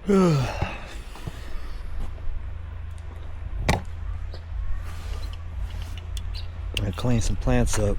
I clean some plants up.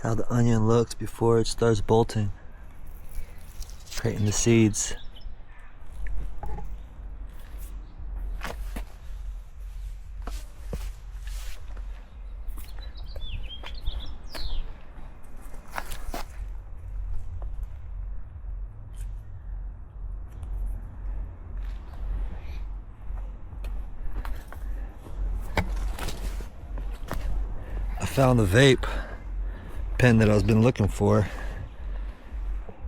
How the onion looks before it starts bolting, creating the seeds. I found the vape pen that I've been looking for.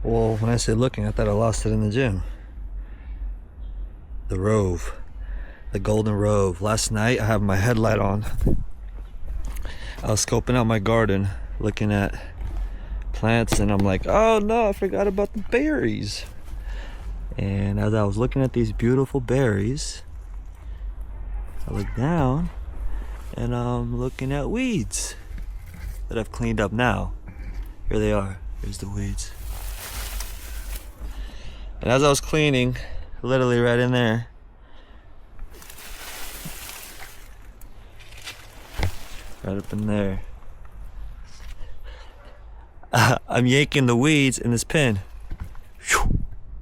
Well, when I say looking, I thought I lost it in the gym. The Rove, the Golden Rove. Last night I have my headlight on. I was scoping out my garden, looking at plants, and I'm like, oh no, I forgot about the berries. And as I was looking at these beautiful berries, I look down and I'm looking at weeds that I've cleaned up now. Here they are. Here's the weeds. And as I was cleaning, literally right in there, right up in there, I'm yanking the weeds in this pen.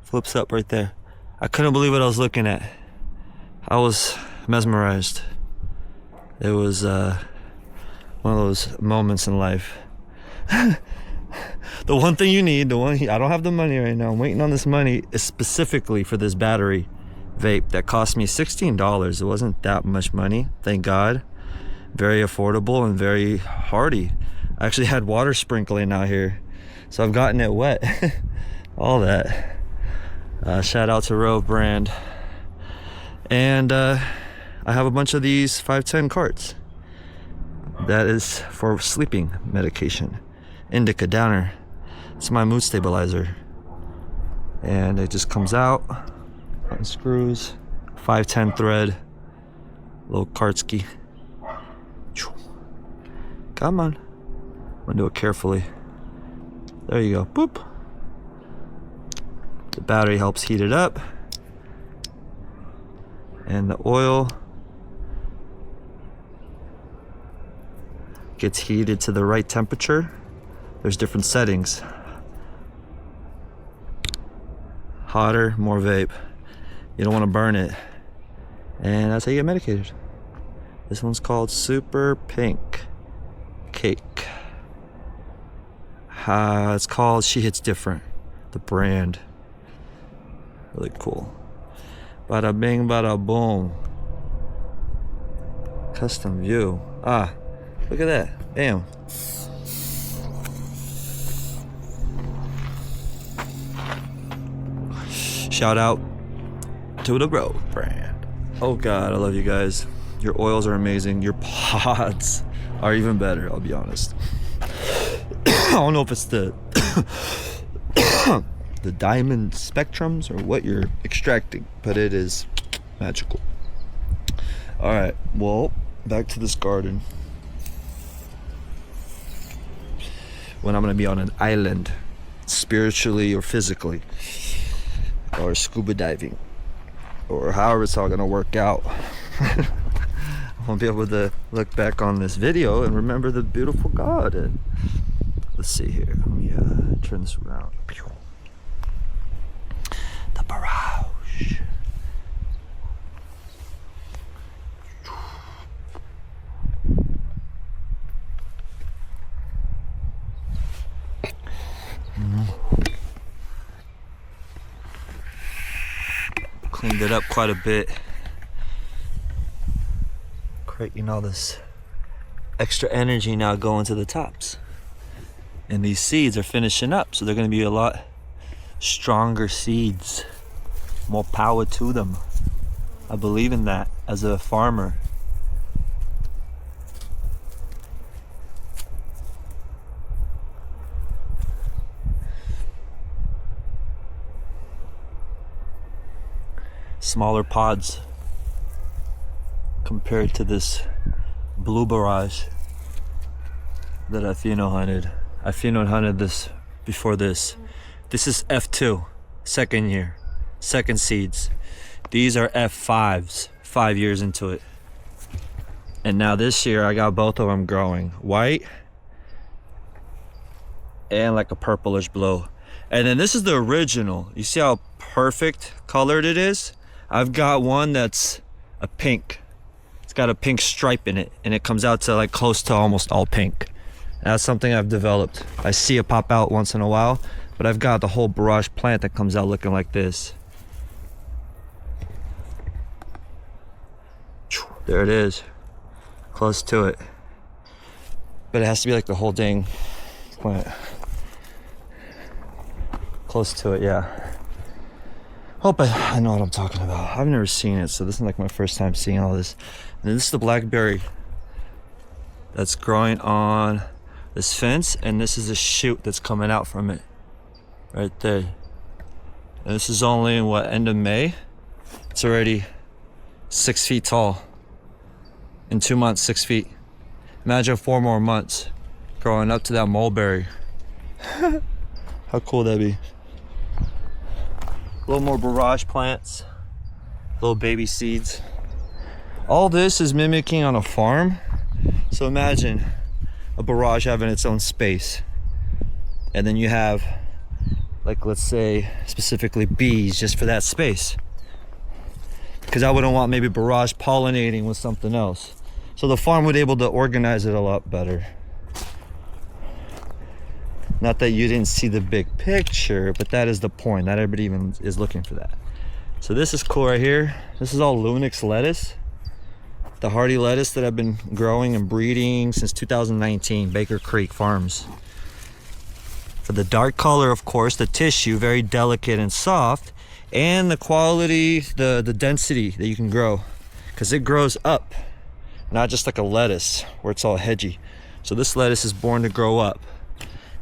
Flips up right there. I couldn't believe what I was looking at. I was mesmerized. It was one of those moments in life. The one thing you need, I don't have the money right now. I'm waiting on this money specifically for this battery vape that cost me $16. It wasn't that much money, thank God. Very affordable and very hardy. I actually had water sprinkling out here, so I've gotten it wet. All that. Shout out to Rove brand. And I have a bunch of these 510 carts. That is for sleeping medication. Indica Downer. It's my mood stabilizer. And it just comes out, unscrews, 510 thread, little Kartsky. Come on. I'm gonna do it carefully. There you go. Boop. The battery helps heat it up. And the oil gets heated to the right temperature. There's different settings. Hotter, more vape. You don't want to burn it. And that's how you get medicated. This one's called Super Pink Cake. It's called She Hits Different. The brand. Really cool. Bada bing, bada boom. Custom view. Look at that. Bam. Shout out to the Rove brand. Oh God, I love you guys. Your oils are amazing. Your pods are even better, I'll be honest. I don't know if it's the the diamond spectrums or what you're extracting, but it is magical. All right, well, back to this garden. When I'm gonna be on an island, spiritually or physically, or scuba diving, or however it's all gonna work out. I'll be able to look back on this video and remember the beautiful garden. Let's see here. Let me turn this around. The barrage. Cleaned it up quite a bit. Creating all this extra energy now going to the tops. And these seeds are finishing up, so they're going to be a lot stronger seeds. More power to them. I believe in that as a farmer. Smaller pods compared to this blue barrage that I pheno hunted. I pheno hunted this before this. This is F2, second year, second seeds. These are F5s, 5 years into it. And now this year I got both of them growing, white and like a purplish blue. And then this is the original. You see how perfect colored it is? I've got one that's a pink. It's got a pink stripe in it, and it comes out to like close to almost all pink. That's something I've developed. I see it pop out once in a while, but I've got the whole barrage plant that comes out looking like this. There it is, close to it. But it has to be like the whole dang plant. Close to it, yeah. Hope I know what I'm talking about. I've never seen it, so this is like my first time seeing all this. And this is the blackberry that's growing on this fence, and this is a shoot that's coming out from it right there. And this is only in what, end of May? It's already 6 feet tall. In 2 months, 6 feet. Imagine 4 more months growing up to that mulberry. How cool would that be? A little more barrage plants, little baby seeds. All this is mimicking on a farm. So imagine a barrage having its own space. And then you have, like, let's say specifically bees just for that space. Because I wouldn't want maybe barrage pollinating with something else. So the farm would be able to organize it a lot better. Not that you didn't see the big picture, but that is the point. Not everybody even is looking for that. So this is cool right here. This is all Lunix lettuce. The hardy lettuce that I've been growing and breeding since 2019, Baker Creek Farms. For the dark color, of course, the tissue, very delicate and soft, and the quality, the density that you can grow. Because it grows up, not just like a lettuce where it's all hedgy. So this lettuce is born to grow up.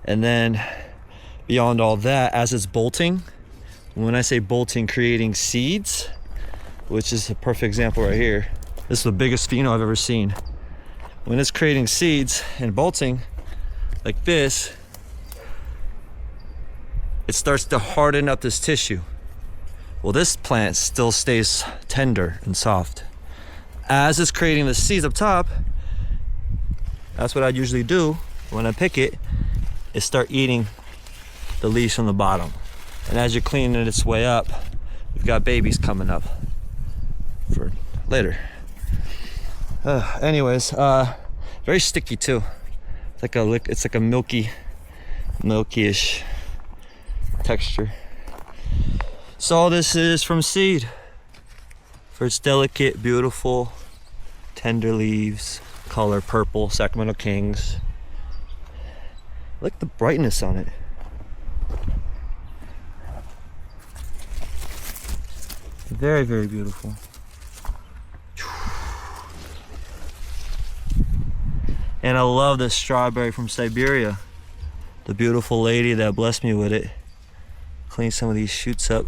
And then beyond all that, as it's bolting, when I say bolting, creating seeds, which is a perfect example right here. This is the biggest pheno I've ever seen. When it's creating seeds and bolting like this, it starts to harden up this tissue. Well, this plant still stays tender and soft. As it's creating the seeds up top, that's what I usually do when I pick it, is start eating the leaves from the bottom. And as you're cleaning its way up, you've got babies coming up for later. Anyways, very sticky too. It's like a milky-ish texture. So all this is from seed. For its delicate, beautiful, tender leaves, color purple, Sacramento Kings. Look at the brightness on it. Very, very beautiful. And I love this strawberry from Siberia. The beautiful lady that blessed me with it. Clean some of these shoots up.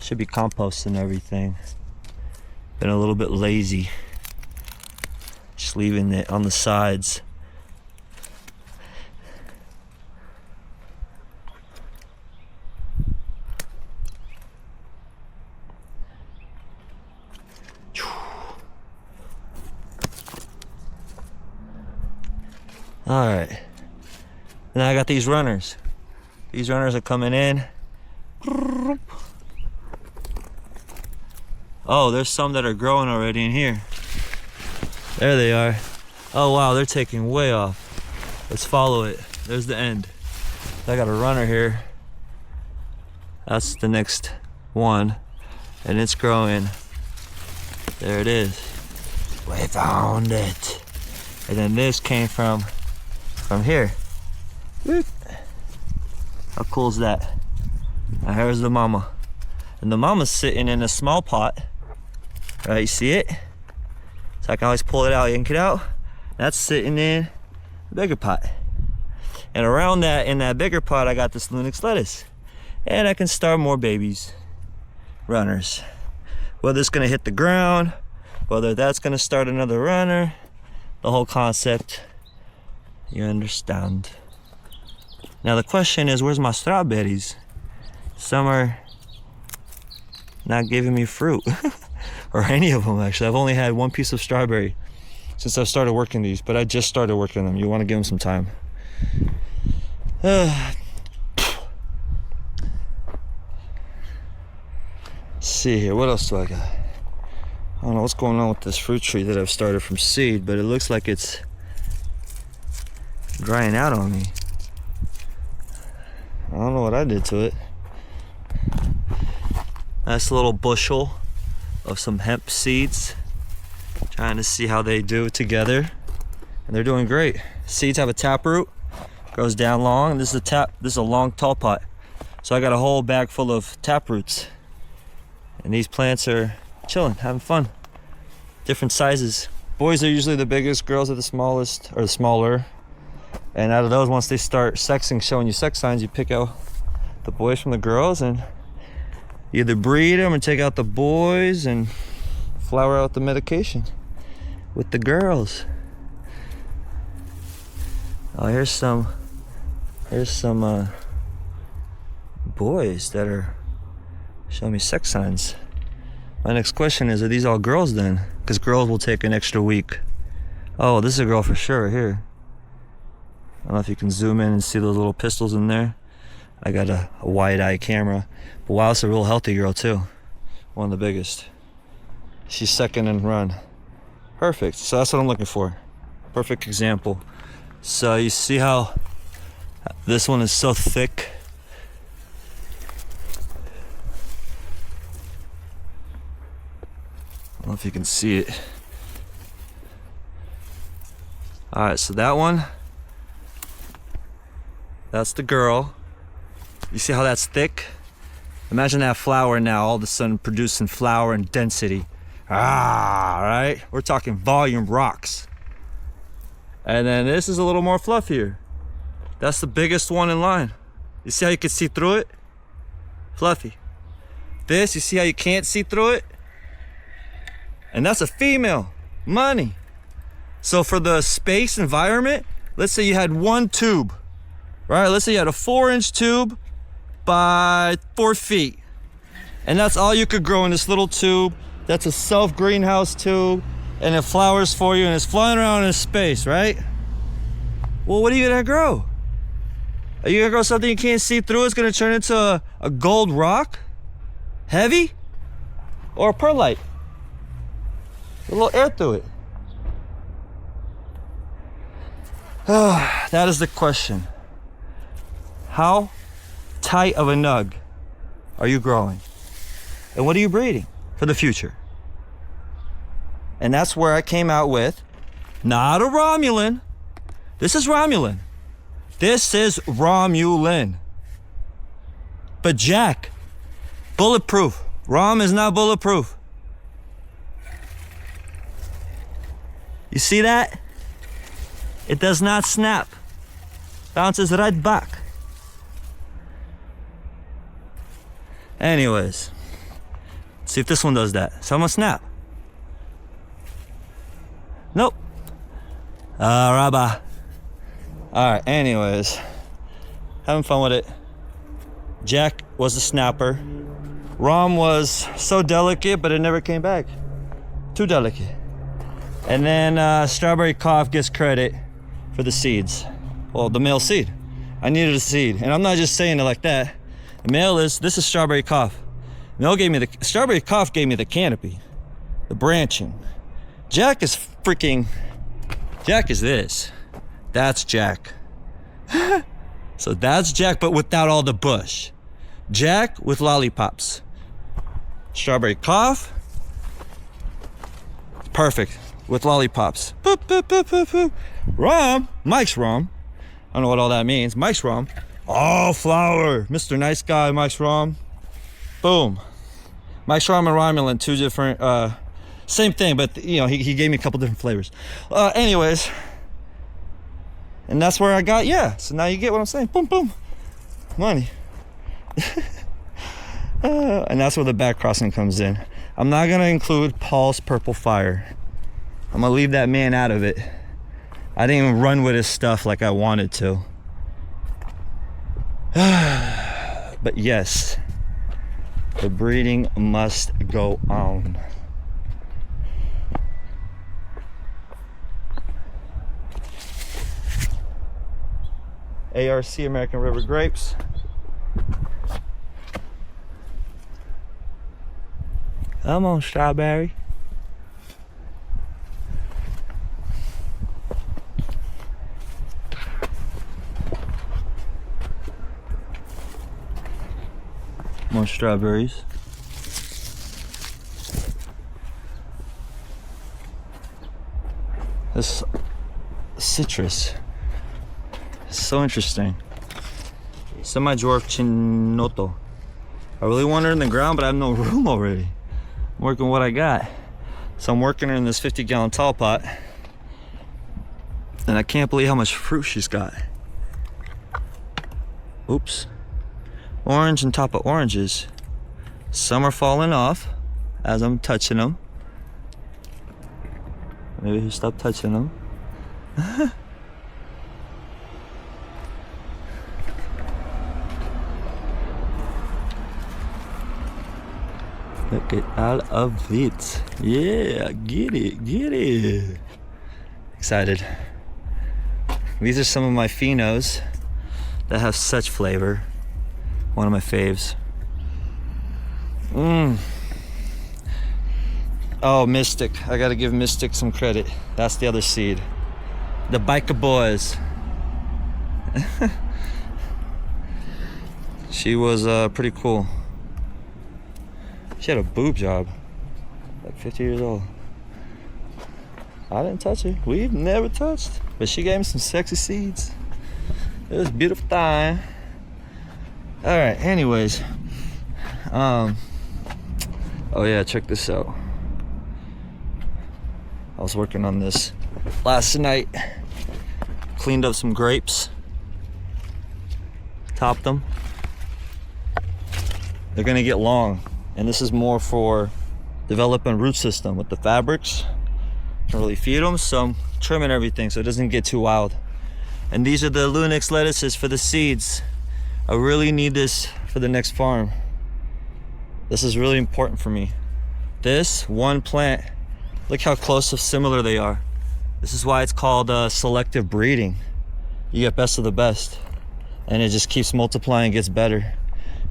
Should be composting everything. Been a little bit lazy. Just leaving it on the sides. All right. Now I got these runners. These runners are coming in. Oh, there's some that are growing already in here. There they are. Oh wow, they're taking way off. Let's follow it. There's the end. I got a runner here. That's the next one. and it's growing. There it is. We found it. And then this came from here. Whoop. How cool is that? Now here's the mama. And the mama's sitting in a small pot. Right, you see it? So I can always pull it out, yank it out. That's sitting in a bigger pot. And around that, in that bigger pot, I got this Lunix lettuce. And I can start more babies, runners. Whether it's gonna hit the ground, whether that's gonna start another runner, the whole concept, you understand. Now the question is, where's my strawberries? Some are not giving me fruit, or any of them actually. I've only had one piece of strawberry since I've started working these, but I just started working them. You wanna give them some time. See here, what else do I got? I don't know what's going on with this fruit tree that I've started from seed, but it looks like it's drying out on me. I don't know what I did to it. Nice little bushel of some hemp seeds. Trying to see how they do together. And they're doing great. Seeds have a taproot, goes down long. This is a long tall pot. So I got a whole bag full of taproots. And these plants are chilling, having fun. Different sizes. Boys are usually the biggest, girls are the smallest, or the smaller. And out of those, once they start sexing, showing you sex signs, you pick out the boys from the girls and you either breed them or take out the boys and flower out the medication with the girls. Oh, here's some boys that are showing me sex signs. My next question is, are these all girls then? Because girls will take an extra week. Oh, this is a girl for sure here. I don't know if you can zoom in and see those little pistols in there. I got a wide-eye camera. But wow, it's a real healthy girl too. One of the biggest. She's second in run. Perfect. So that's what I'm looking for. Perfect example. So you see how this one is so thick? I don't know if you can see it. All right, so that one, that's the girl. You see how that's thick? Imagine that flower now all of a sudden producing flower and density. Right? We're talking volume rocks. And then this is a little more fluffier. That's the biggest one in line. You see how you can see through it? Fluffy. This, you see how you can't see through it? And that's a female. Money. So for the space environment, let's say you had one tube, right? Let's say you had a 4-inch tube by 4 feet. And that's all you could grow in this little tube. That's a self-greenhouse tube. And it flowers for you and it's flying around in space, right? Well, what are you gonna grow? Are you gonna grow something you can't see through? It's gonna turn into a gold rock? Heavy? Or a perlite? A little air through it. That is the question. How tight of a nug are you growing? And what are you breeding for the future? And that's where I came out with, not a Romulan. This is Romulan. This is Romulan. But Jack, bulletproof. Rom is not bulletproof. You see that? It does not snap. Bounces right back. Anyways, let's see if this one does that. So I'm gonna snap. Nope. Rabba. Alright, anyways. Having fun with it. Jack was a snapper. Rom was so delicate, but it never came back. Too delicate. And then Strawberry Cough gets credit for the seeds. Well, the male seed. I needed a seed. And I'm not just saying it like that. The male is, this is Strawberry Cough. Strawberry Cough gave me the canopy. The branching. Jack is this. That's Jack. So that's Jack, but without all the bush. Jack with lollipops. strawberry cough. Perfect with lollipops. Boop, boop, boop, boop, boop. Rum, Mike's rum. I don't know what all that means. Mike's rum. Oh, flower. Mr. Nice Guy, Mike's rum. Boom. Mike's rum and Romulan, two different, same thing, but you know, he gave me a couple different flavors. Anyways, and that's where I got, yeah. So now you get what I'm saying. Boom, boom. Money. And that's where the back crossing comes in. I'm not gonna include Paul's Purple Fire. I'm gonna leave that man out of it. I didn't even run with his stuff like I wanted to. But yes, the breeding must go on. ARC, American River Grapes. Come on, strawberry. More strawberries. This citrus is so interesting. Semi-dwarf Chinoto. I really want her in the ground, but I have no room already. I'm working what I got. So I'm working her in this 50-gallon tall pot. And I can't believe how much fruit she's got. Oops. Orange on top of oranges. Some are falling off as I'm touching them. Maybe you stop touching them. Look at all of it. Yeah, get it, get it. Excited. These are some of my phenos that have such flavor. One of my faves. Oh, Mystic. I gotta give Mystic some credit. That's the other seed. The Biker Boys. She was pretty cool. She had a boob job. Like 50 years old. I didn't touch her. We've never touched. But she gave me some sexy seeds. It was a beautiful thing. Alright, anyways. Oh yeah, check this out. I was working on this last night. Cleaned up some grapes. Topped them. They're gonna get long. And this is more for developing root system with the fabrics. Can't really feed them, so I'm trimming everything so it doesn't get too wild. And these are the Lunix lettuces for the seeds. I really need this for the next farm. This is really important for me. This one plant, look how close of similar they are. This is why it's called selective breeding. You get best of the best. And it just keeps multiplying, gets better.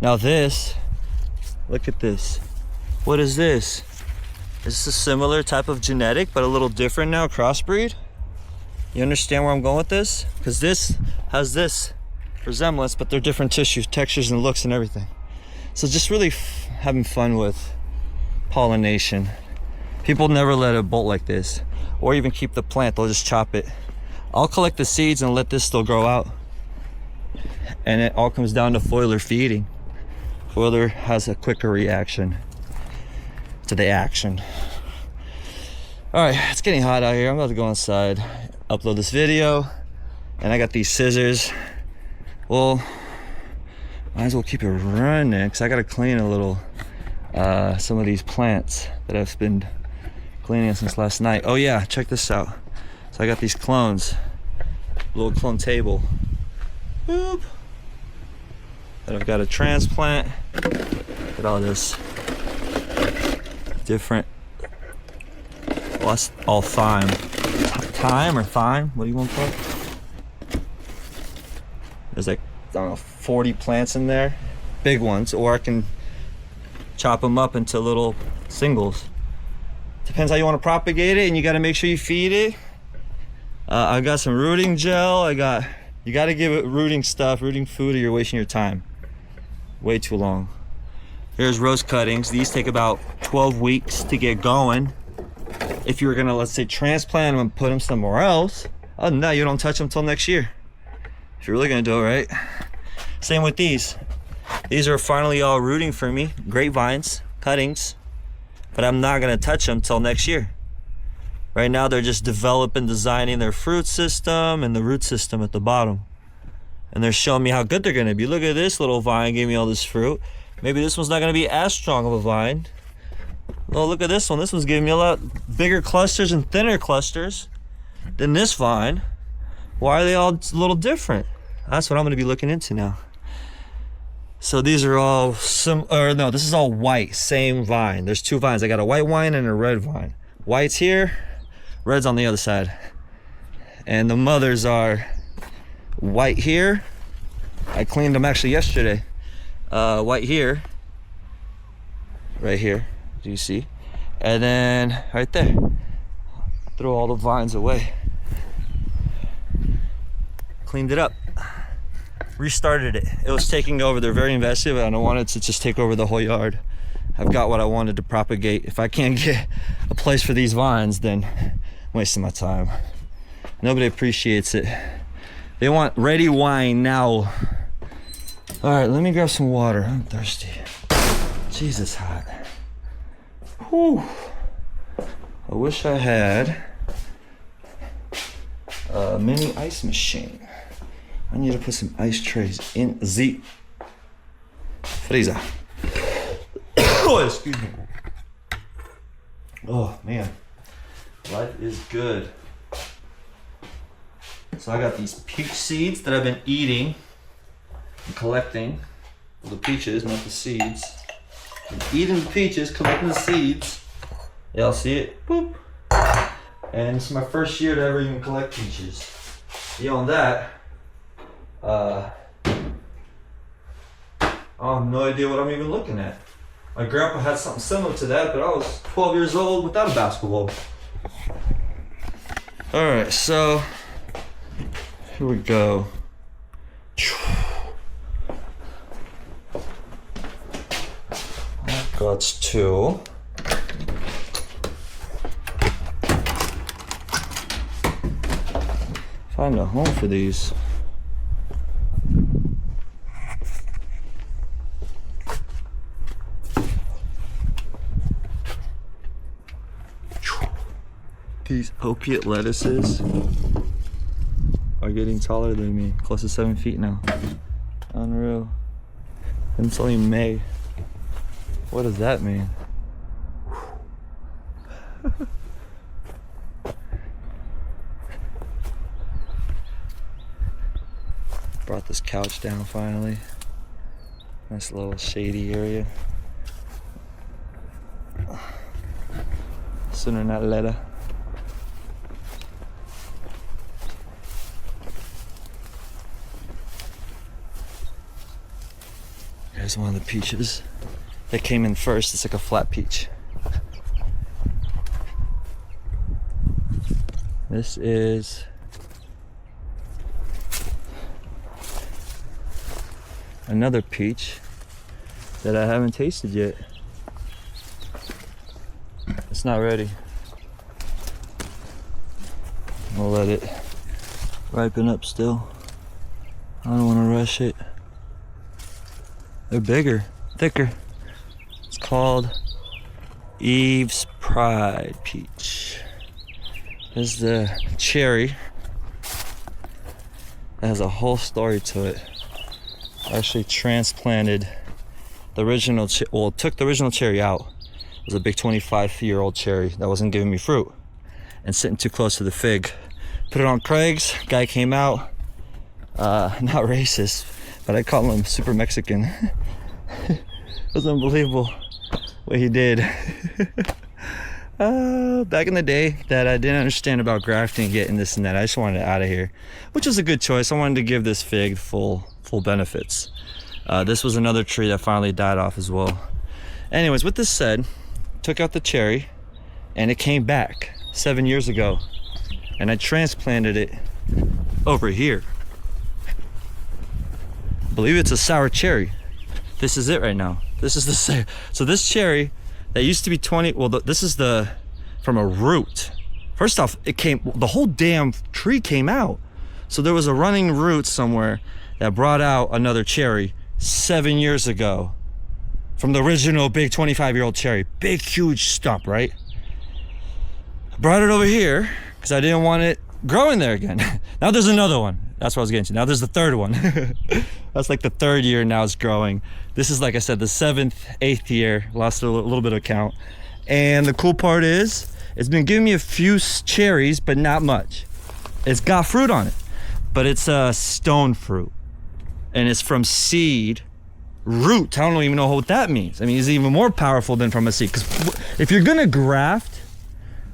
Now this, look at this. What is this? Is this a similar type of genetic, but a little different now, crossbreed? You understand where I'm going with this? Because this has this resemblance, but they're different tissues, textures, and looks and everything. So just really having fun with pollination. People never let it bolt like this, or even keep the plant, they'll just chop it. I'll collect the seeds and let this still grow out. And it all comes down to foiler feeding. Foiler has a quicker reaction to the action. All right, it's getting hot out here. I'm about to go inside, upload this video, and I got these scissors. Well, might as well keep it running because I gotta clean a little some of these plants that I've been cleaning since last night. Oh yeah, check this out. So I got these clones, little clone table. Boop. And I've got a transplant. Look at all this different. Well, that's all thyme. Thyme or thyme? What do you want to call it? There's like, I don't know, 40 plants in there. Big ones. Or I can chop them up into little singles. Depends how you want to propagate it, and you got to make sure you feed it. I got some rooting gel. You got to give it rooting stuff, rooting food, or you're wasting your time. Way too long. Here's rose cuttings. These take about 12 weeks to get going. If you were gonna, let's say, transplant them and put them somewhere else, other than that, you don't touch them till next year. If you're really gonna do it right. Same with these. These are finally all rooting for me. Grapevines, cuttings, but I'm not gonna touch them till next year. Right now, they're just developing, designing their fruit system and the root system at the bottom. And they're showing me how good they're gonna be. Look at this little vine, gave me all this fruit. Maybe this one's not gonna be as strong of a vine. Well, look at this one. This one's giving me a lot bigger clusters and thinner clusters than this vine. Why are they all a little different? That's what I'm gonna be looking into now. So these are all this is all white, same vine. There's two vines. I got a white vine and a red vine. White's here, red's on the other side. And the mothers are white here. I cleaned them actually yesterday. White here, right here, do you see? And then right there. Throw all the vines away. Cleaned it up. Restarted it. It was taking over. They're very invested, and I wanted to just take over the whole yard. I've got what I wanted to propagate. If I can't get a place for these vines, then I'm wasting my time. Nobody appreciates it. They want ready wine now. All right, let me grab some water. I'm thirsty. Jesus, hot. Whew. I wish I had a mini ice machine. I need to put some ice trays in the freezer. Oh, excuse me. Oh, man. Life is good. So I got these peach seeds that I've been eating and collecting. Well, the peaches, not the seeds. I'm eating the peaches, collecting the seeds. Y'all see it? Boop. And it's my first year to ever even collect peaches. Beyond that, I have no idea what I'm even looking at. My grandpa had something similar to that, but I was 12 years old without a basketball. Alright, so here we go. Got two. Find a home for these. These opiate lettuces are getting taller than me, close to 7 feet now. Unreal. And it's only May. What does that mean? Brought this couch down finally. Nice little shady area. Sooner not later. Here's one of the peaches that came in first. It's like a flat peach. This is another peach that I haven't tasted yet. It's not ready. I'll let it ripen up still. I don't want to rush it. They're bigger, thicker. It's called Eve's Pride peach. This is the cherry. It has a whole story to it. I actually transplanted the original, took the original cherry out. It was a big 25-year-old cherry that wasn't giving me fruit and sitting too close to the fig. Put it on Craig's, guy came out, not racist, but I call him super Mexican. It was unbelievable what he did. Back in the day that I didn't understand about grafting, getting this and that, I just wanted it out of here, which was a good choice. I wanted to give this fig full benefits. This was another tree that finally died off as well. Anyways, with this said, took out the cherry and it came back 7 years ago and I transplanted it over here. I believe it's a sour cherry. This is it right now. This is the same. So this cherry that used to be 20, well, this is from a root. First off, the whole damn tree came out. So there was a running root somewhere that brought out another cherry 7 years ago from the original big 25-year-old cherry. Big, huge stump, right? I brought it over here because I didn't want it growing there again. Now there's another one. That's what I was getting to. Now there's the third one. That's like the third year now it's growing. This is, like I said, the 7th, 8th year. Lost a little bit of count. And the cool part is, it's been giving me a few cherries, but not much. It's got fruit on it, but it's a stone fruit. And it's from seed root. I don't even know what that means. I mean, it's even more powerful than from a seed. Because if you're gonna graft,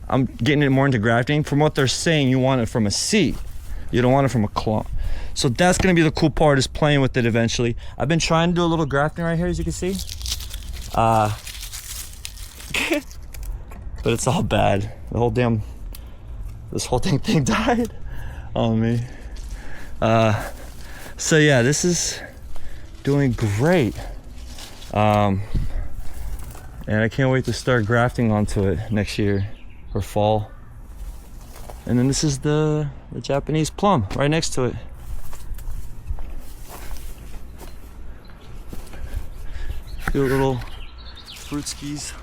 I'm getting it more into grafting. From what they're saying, you want it from a seed. You don't want it from a clone. So that's gonna be the cool part, is playing with it eventually. I've been trying to do a little grafting right here, as you can see. But it's all bad. This whole thing died on me. So yeah, this is doing great. And I can't wait to start grafting onto it next year or fall. And then this is the Japanese plum right next to it. Cute little fruit skis.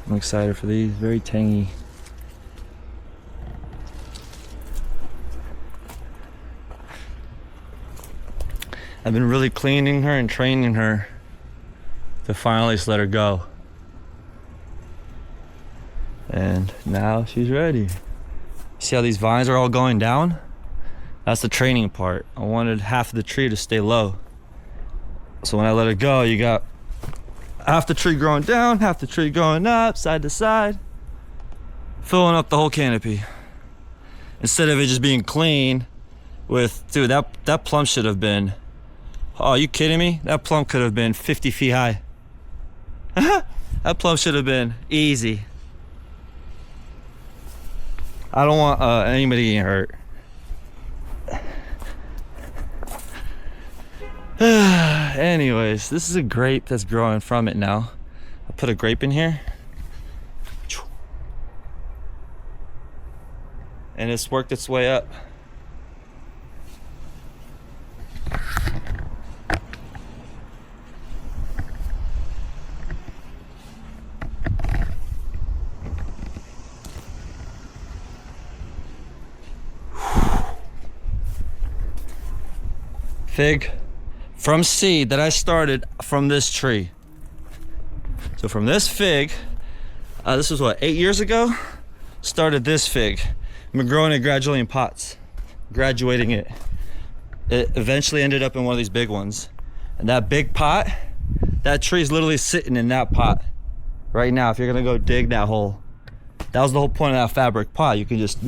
I'm excited for these, very tangy. I've been really cleaning her and training her to finally just let her go. And now she's ready. See how these vines are all going down? That's the training part. I wanted half of the tree to stay low. So when I let her go, you got half the tree growing down, half the tree going up, side to side, filling up the whole canopy. Instead of it just being clean with, dude, that plum should have been, oh, are you kidding me? That plum could have been 50 feet high. That plum should have been easy. I don't want anybody getting hurt. Anyways, this is a grape that's growing from it now. I'll put a grape in here. And it's worked its way up. Fig from seed that I started from this tree. So from this fig, this was what, 8 years ago? Started this fig. I've been growing it gradually in pots, graduating it. It eventually ended up in one of these big ones. And that big pot, that tree is literally sitting in that pot right now. If you're gonna go dig that hole, that was the whole point of that fabric pot. You can just,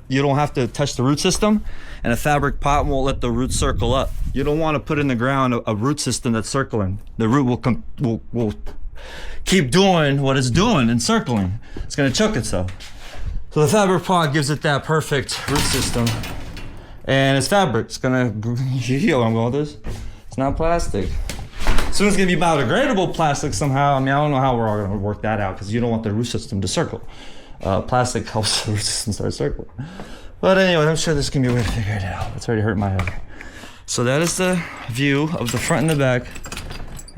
you don't have to touch the root system, and a fabric pot won't let the roots circle up. You don't want to put in the ground a root system that's circling. The root will keep doing what it's doing and circling. It's gonna choke itself. So the fabric pot gives it that perfect root system, and it's fabric. It's gonna, you know where I'm going with this? It's not plastic. Soon it's gonna be biodegradable plastic somehow. I mean, I don't know how we're all gonna work that out, because you don't want the root system to circle. Plastic helps the root system start circling. But anyway, I'm sure there's gonna be a way to figure it out. It's already hurt my head. So that is the view of the front and the back.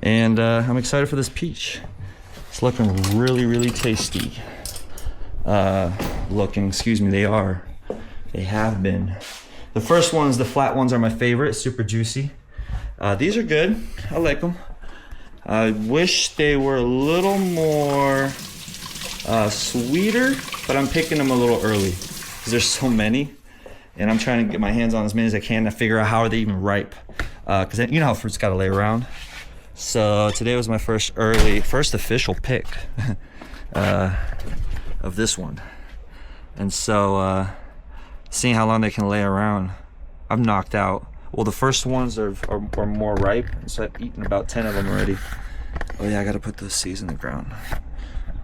And I'm excited for this peach. It's looking really, really tasty. Excuse me, they have been. The first ones, the flat ones, are my favorite, super juicy. These are good, I like them. I wish they were a little more sweeter, but I'm picking them a little early because there's so many, and I'm trying to get my hands on as many as I can to figure out how are they even ripe, because you know how fruit's got to lay around. So today was my first official pick of this one, and so seeing how long they can lay around, I'm knocked out. Well, the first ones are more ripe, so I've eaten about 10 of them already. Oh yeah, I gotta put those seeds in the ground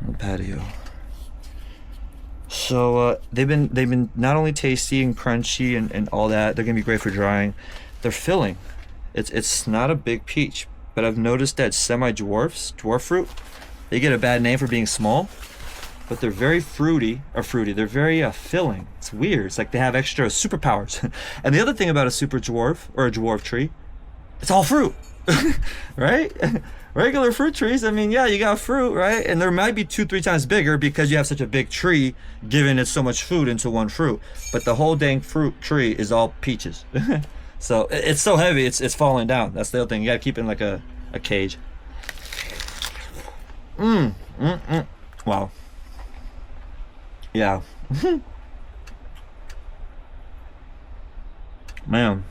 on the patio. So they've been not only tasty and crunchy and all that, they're gonna be great for drying. They're filling. It's not a big peach, but I've noticed that semi-dwarfs, dwarf fruit, they get a bad name for being small, but they're very fruity. They're very filling. It's weird. It's like they have extra superpowers. And the other thing about a super dwarf or a dwarf tree, it's all fruit, right? Regular fruit trees, I mean, yeah, you got fruit, right? And there might be 2-3 times bigger because you have such a big tree giving it so much food into one fruit. But the whole dang fruit tree is all peaches. So it's so heavy, it's falling down. That's the other thing. You gotta keep it in like a cage. Wow. Yeah. Man.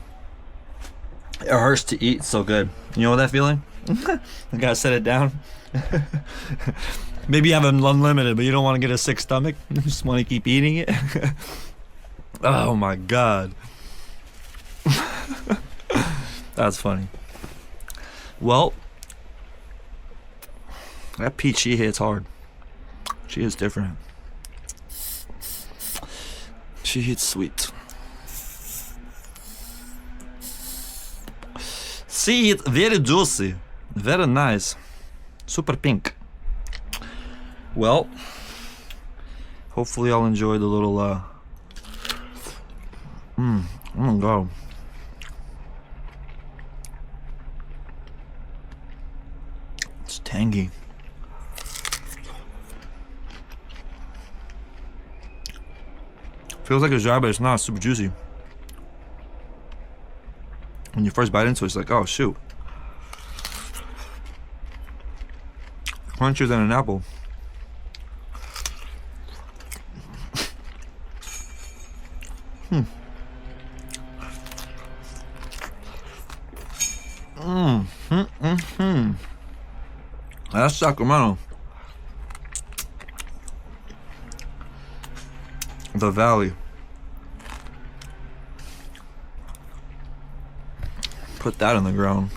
It hurts to eat so good. You know that feeling? I gotta set it down. Maybe you have an unlimited, but you don't want to get a sick stomach. You just want to keep eating it. Oh my god. That's funny. Well, that peach, she hits hard. She is different. She hits sweet. See it, very juicy, very nice, super pink. Well, hopefully I'll enjoy the little oh my god. It's tangy. Feels like it's dry, but it's not. Super juicy. When you first bite into it, it's like, oh shoot. Crunchier than an apple. That's Sacramento. The Valley. Put that in the ground.